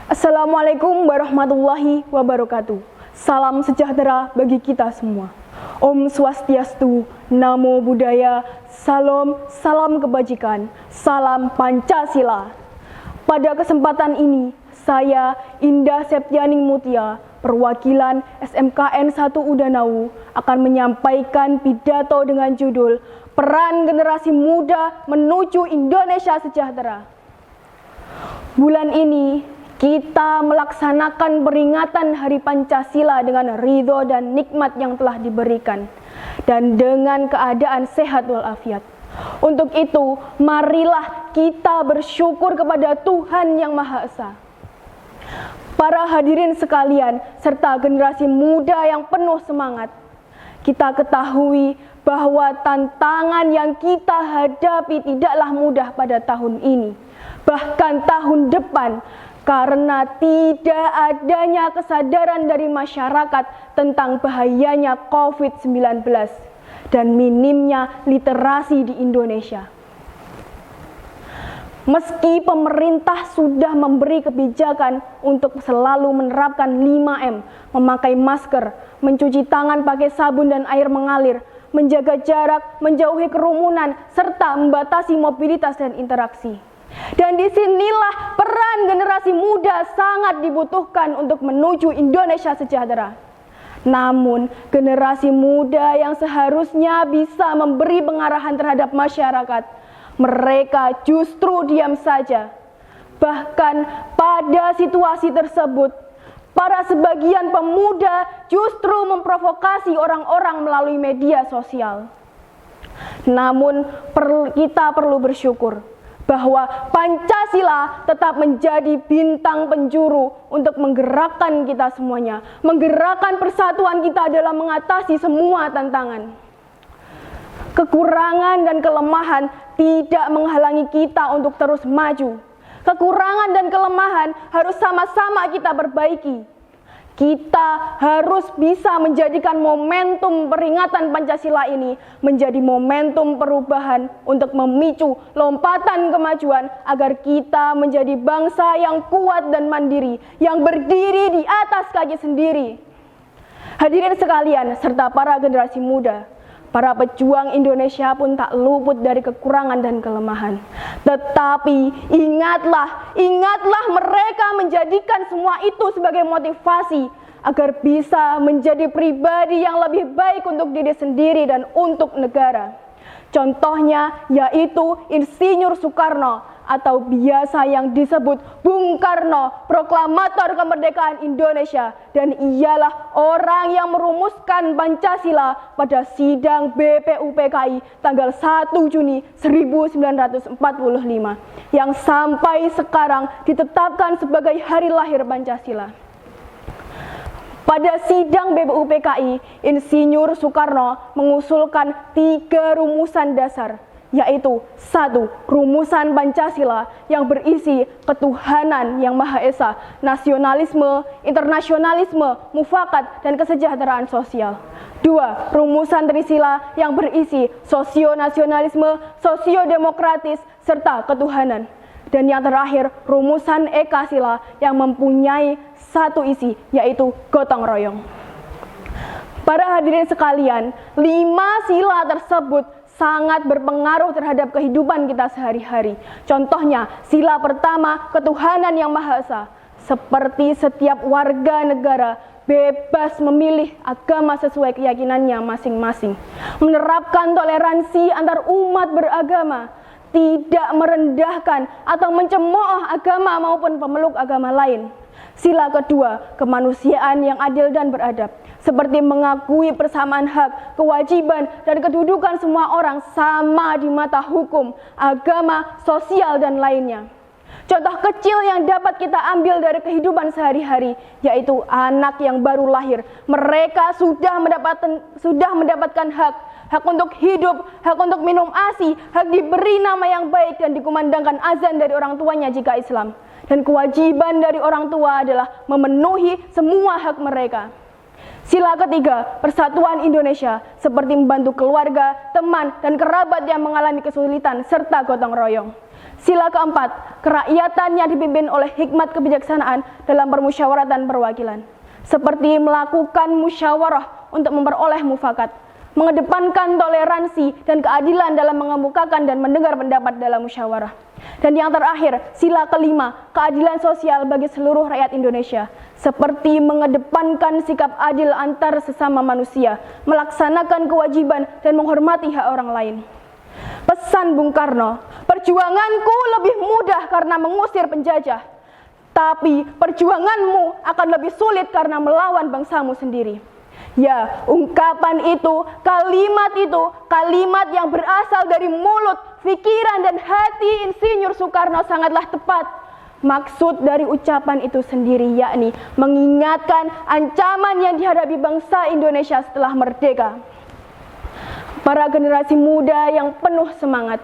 Assalamualaikum warahmatullahi wabarakatuh. Salam sejahtera bagi kita semua. Om Swastiastu, Namo Buddhaya, salam kebajikan, salam Pancasila. Pada kesempatan ini, saya Indah Septianing Mutia, perwakilan SMKN 1 Udanau, akan menyampaikan pidato dengan judul Peran Generasi Muda Menuju Indonesia Sejahtera. Bulan ini, kita melaksanakan peringatan Hari Pancasila dengan ridho dan nikmat yang telah diberikan, dan dengan keadaan sehat walafiat. Untuk itu, marilah kita bersyukur kepada Tuhan Yang Maha Esa. Para hadirin sekalian, serta generasi muda yang penuh semangat, kita ketahui bahwa tantangan yang kita hadapi tidaklah mudah pada tahun ini, bahkan tahun depan, karena tidak adanya kesadaran dari masyarakat tentang bahayanya COVID-19 dan minimnya literasi di Indonesia. Meski pemerintah sudah memberi kebijakan untuk selalu menerapkan 5M, memakai masker, mencuci tangan pakai sabun dan air mengalir, menjaga jarak, menjauhi kerumunan, serta membatasi mobilitas dan interaksi. Dan disinilah peran generasi muda sangat dibutuhkan untuk menuju Indonesia sejahtera. Namun, generasi muda yang seharusnya bisa memberi pengarahan terhadap masyarakat, mereka justru diam saja. Bahkan pada situasi tersebut, para sebagian pemuda justru memprovokasi orang-orang melalui media sosial. Namun, kita perlu bersyukur bahwa Pancasila tetap menjadi bintang penjuru untuk menggerakkan kita semuanya, menggerakkan persatuan kita dalam mengatasi semua tantangan. Kekurangan dan kelemahan tidak menghalangi kita untuk terus maju. Kekurangan dan kelemahan harus sama-sama kita perbaiki. Kita harus bisa menjadikan momentum peringatan Pancasila ini menjadi momentum perubahan untuk memicu lompatan kemajuan agar kita menjadi bangsa yang kuat dan mandiri, yang berdiri di atas kaki sendiri. Hadirin sekalian, serta para generasi muda, para pejuang Indonesia pun tak luput dari kekurangan dan kelemahan. Tetapi ingatlah mereka menjadikan semua itu sebagai motivasi agar bisa menjadi pribadi yang lebih baik untuk diri sendiri dan untuk negara. Contohnya yaitu Insinyur Soekarno atau biasa yang disebut Bung Karno, proklamator kemerdekaan Indonesia, dan ialah orang yang merumuskan Pancasila pada sidang BPUPKI tanggal 1 Juni 1945 yang sampai sekarang ditetapkan sebagai hari lahir Pancasila. Pada sidang BPUPKI, Insinyur Soekarno mengusulkan 3 rumusan dasar, yaitu 1. Rumusan Pancasila yang berisi ketuhanan yang Maha Esa, nasionalisme, internasionalisme, mufakat, dan kesejahteraan sosial. 2. Rumusan Trisila yang berisi sosio-nasionalisme, sosio-demokratis, serta ketuhanan. Dan yang terakhir, rumusan Ekasila yang mempunyai 1 isi, yaitu gotong royong. Para hadirin sekalian, 5 sila tersebut sangat berpengaruh terhadap kehidupan kita sehari-hari. Contohnya, sila pertama, ketuhanan yang Maha Esa. Seperti setiap warga negara bebas memilih agama sesuai keyakinannya masing-masing. Menerapkan toleransi antar umat beragama, tidak merendahkan atau mencemooh agama maupun pemeluk agama lain. Sila kedua, kemanusiaan yang adil dan beradab, seperti mengakui persamaan hak, kewajiban, dan kedudukan semua orang sama di mata hukum, agama, sosial, dan lainnya. Contoh kecil yang dapat kita ambil dari kehidupan sehari-hari, yaitu anak yang baru lahir. Mereka sudah mendapatkan hak untuk hidup, hak untuk minum ASI, hak diberi nama yang baik dan dikumandangkan azan dari orang tuanya jika Islam. Dan kewajiban dari orang tua adalah memenuhi semua hak mereka. Sila ketiga, persatuan Indonesia, seperti membantu keluarga, teman, dan kerabat yang mengalami kesulitan, serta gotong royong. Sila keempat, kerakyatan yang dipimpin oleh hikmat kebijaksanaan dalam permusyawaratan perwakilan, seperti melakukan musyawarah untuk memperoleh mufakat, mengedepankan toleransi dan keadilan dalam mengemukakan dan mendengar pendapat dalam musyawarah. Dan yang terakhir, sila kelima, keadilan sosial bagi seluruh rakyat Indonesia, seperti mengedepankan sikap adil antar sesama manusia, melaksanakan kewajiban dan menghormati hak orang lain. Pesan Bung Karno, perjuanganku lebih mudah karena mengusir penjajah, tapi perjuanganmu akan lebih sulit karena melawan bangsamu sendiri. Ya, ungkapan itu, kalimat yang berasal dari mulut, pikiran dan hati Insinyur Soekarno sangatlah tepat. Maksud dari ucapan itu sendiri yakni mengingatkan ancaman yang dihadapi bangsa Indonesia setelah merdeka. Para generasi muda yang penuh semangat,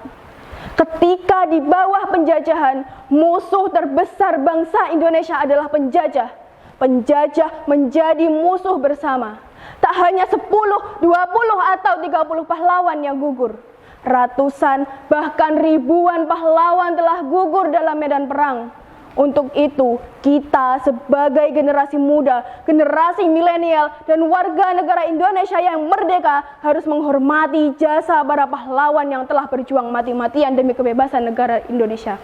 ketika di bawah penjajahan, musuh terbesar bangsa Indonesia adalah penjajah. Penjajah menjadi musuh bersama. Tak hanya 10, 20 atau 30 pahlawan yang gugur. Ratusan bahkan ribuan pahlawan telah gugur dalam medan perang. Untuk itu, kita sebagai generasi muda, generasi milenial, dan warga negara Indonesia yang merdeka harus menghormati jasa para pahlawan yang telah berjuang mati-matian demi kebebasan negara Indonesia.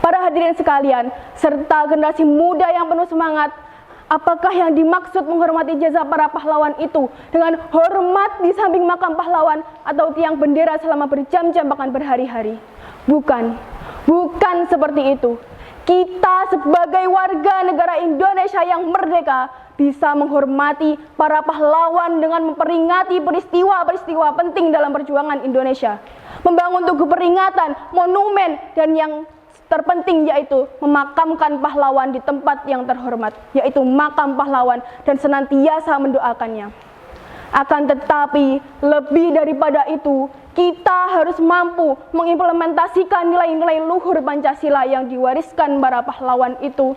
Para hadirin sekalian, serta generasi muda yang penuh semangat, apakah yang dimaksud menghormati jasa para pahlawan itu dengan hormat di samping makam pahlawan atau tiang bendera selama berjam-jam bahkan berhari-hari? Bukan seperti itu. Kita sebagai warga negara Indonesia yang merdeka bisa menghormati para pahlawan dengan memperingati peristiwa-peristiwa penting dalam perjuangan Indonesia, membangun tugu peringatan, monumen, dan yang terpenting yaitu memakamkan pahlawan di tempat yang terhormat, yaitu makam pahlawan, dan senantiasa mendoakannya. Akan tetapi, lebih daripada itu, kita harus mampu mengimplementasikan nilai-nilai luhur Pancasila yang diwariskan para pahlawan itu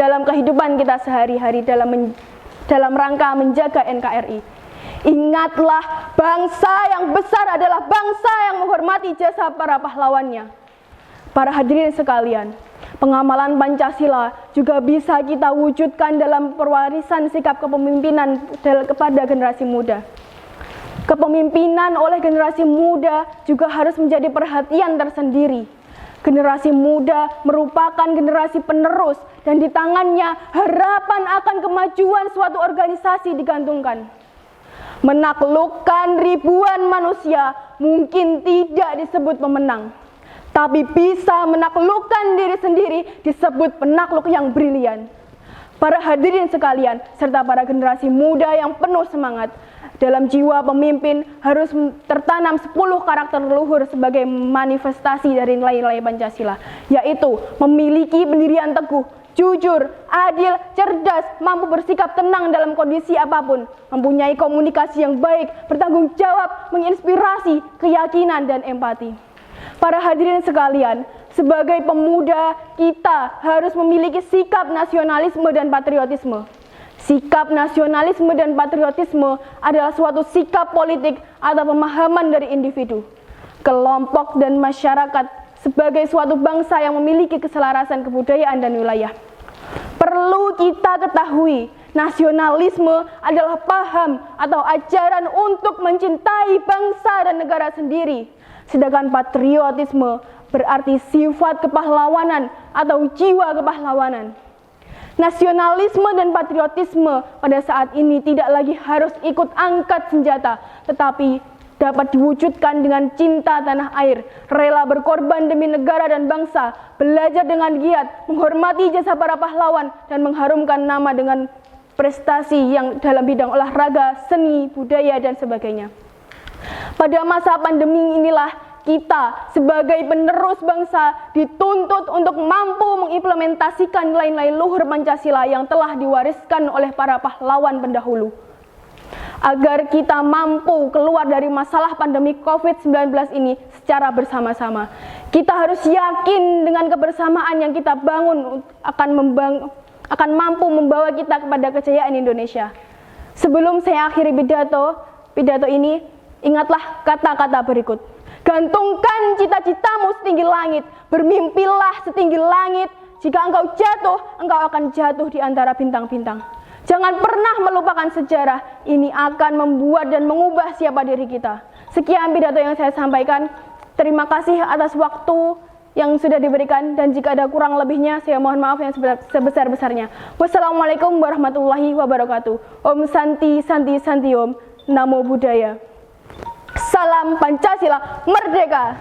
dalam kehidupan kita sehari-hari dalam rangka menjaga NKRI. Ingatlah, bangsa yang besar adalah bangsa yang menghormati jasa para pahlawannya. Para hadirin sekalian, pengamalan Pancasila juga bisa kita wujudkan dalam pewarisan sikap kepemimpinan kepada generasi muda. Kepemimpinan oleh generasi muda juga harus menjadi perhatian tersendiri. Generasi muda merupakan generasi penerus dan di tangannya harapan akan kemajuan suatu organisasi digantungkan. Menaklukkan ribuan manusia mungkin tidak disebut pemenang, tapi bisa menaklukkan diri sendiri disebut penakluk yang brilian. Para hadirin sekalian, serta para generasi muda yang penuh semangat, dalam jiwa pemimpin harus tertanam 10 karakter luhur sebagai manifestasi dari nilai-nilai Pancasila, yaitu memiliki pendirian teguh, jujur, adil, cerdas, mampu bersikap tenang dalam kondisi apapun, mempunyai komunikasi yang baik, bertanggung jawab, menginspirasi, keyakinan, dan empati. Para hadirin sekalian, sebagai pemuda kita harus memiliki sikap nasionalisme dan patriotisme. Sikap nasionalisme dan patriotisme adalah suatu sikap politik atau pemahaman dari individu, kelompok, dan masyarakat sebagai suatu bangsa yang memiliki keselarasan kebudayaan dan wilayah. Perlu kita ketahui, nasionalisme adalah paham atau ajaran untuk mencintai bangsa dan negara sendiri, sedangkan patriotisme berarti sifat kepahlawanan atau jiwa kepahlawanan. Nasionalisme dan patriotisme pada saat ini tidak lagi harus ikut angkat senjata, tetapi dapat diwujudkan dengan cinta tanah air, rela berkorban demi negara dan bangsa, belajar dengan giat, menghormati jasa para pahlawan, dan mengharumkan nama dengan prestasi yang dalam bidang olahraga, seni, budaya, dan sebagainya. Pada masa pandemi inilah kita sebagai penerus bangsa dituntut untuk mampu mengimplementasikan nilai-nilai luhur Pancasila yang telah diwariskan oleh para pahlawan pendahulu. Agar kita mampu keluar dari masalah pandemi COVID-19 ini secara bersama-sama, kita harus yakin dengan kebersamaan yang kita bangun akan mampu membawa kita kepada kejayaan Indonesia. Sebelum saya akhiri pidato ini, ingatlah kata-kata berikut. Gantungkan cita-citamu setinggi langit, bermimpilah setinggi langit. Jika engkau jatuh, engkau akan jatuh di antara bintang-bintang. Jangan pernah melupakan sejarah, ini akan membuat dan mengubah siapa diri kita. Sekian pidato yang saya sampaikan. Terima kasih atas waktu yang sudah diberikan, dan jika ada kurang lebihnya, saya mohon maaf yang sebesar-besarnya. Wassalamualaikum warahmatullahi wabarakatuh. Om Santi Santi Santi Om. Namo Buddhaya. Salam Pancasila Merdeka.